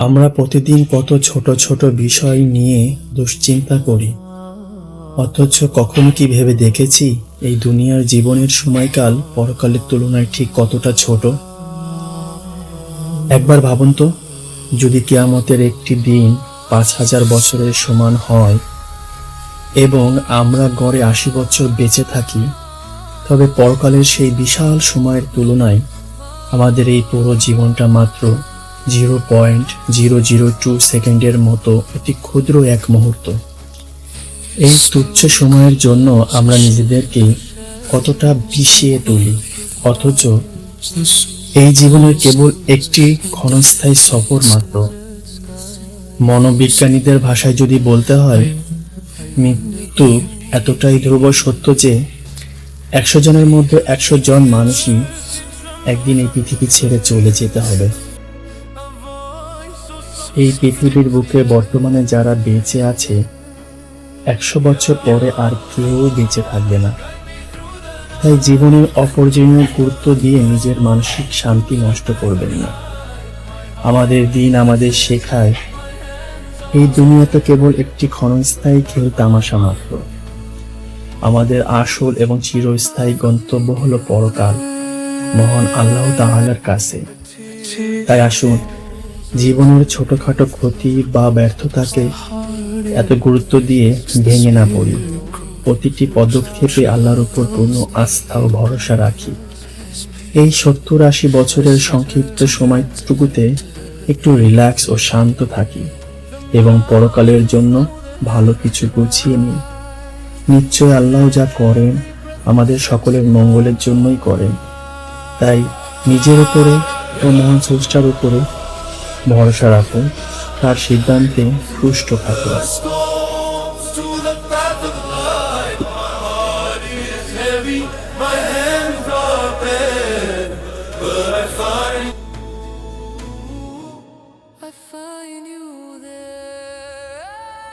আমরা প্রতিদিন কত ছোট ছোট বিষয় নিয়ে দুশ্চিন্তা করি, অথচ কখনো কি ভেবে দেখেছি এই দুনিয়ার জীবনের সময়কাল পরকালের তুলনায় ঠিক কতটা ছোট? একবার ভাবুন তো, যদি কিয়ামতের একটি দিন ৫,০০০ বছরের সমান হয় এবং আমরা গড়ে ৮০ বছর বেঁচে থাকি, তবে পরকালের সেই বিশাল সময়ের তুলনায় আমাদের এই পুরো জীবনটা মাত্র 0.002 সেকেন্ডের মতো অতি ক্ষুদ্র এক মুহূর্ত। এই তুচ্ছ সময়ের জন্য আমরা নিজেদেরকে কতটা বিষিয়ে তুলি, অথচ এই জীবনের কেবল একটি ক্ষণস্থায়ী সফর মাত্র। মনোবিজ্ঞানীদের ভাষায় যদি বলতে হয়, মৃত্যু এতটাই ধ্রুব সত্য যে ১০০ জনের মধ্যে ১০০ জন মানুষই একদিন এই পৃথিবী ছেড়ে চলে যেতে হবে। এই পৃথিবীর বুকে বর্তমানে যারা বেঁচে আছে, ১০০ বছর পরে আর কেউ বেঁচে থাকবে না। তাই জীবনের অপরিসীম গুরুত্ব দিয়ে নিজের মানসিক শান্তি নষ্ট করবেন না। আমাদের দিন আমাদের শেখায়, এই দুনিয়াতে কেবল একটি ক্ষণস্থায়ী খেল তামাশা মাত্র। আমাদের আসল এবং চিরস্থায়ী গন্তব্য হলো পরকাল, মহান আল্লাহ তাআলার কাছে। তাই আসুন, জীবনের ছোটখাটো ক্ষতি বা ব্যর্থতাকে এত গুরুত্ব দিয়ে ভেঙে না পড়ি। প্রতিটি পদক্ষেপে আল্লাহর উপর পূর্ণ আস্থা ও ভরসা রাখি। এই ৭০-৮০ বছরের সংক্ষিপ্ত সময়টুকুতে একটু রিল্যাক্স ও শান্ত থাকি এবং পরকালের জন্য ভালো কিছু গুছিয়ে নিই। নিশ্চয় আল্লাহ যা করেন আমাদের সকলের মঙ্গলের জন্যই করেন। তাই নিজের উপরে ও মহান স্রষ্টার উপরে ভরসা রাখুন, তার সিদ্ধান্তে তুষ্ট থাকুন। My head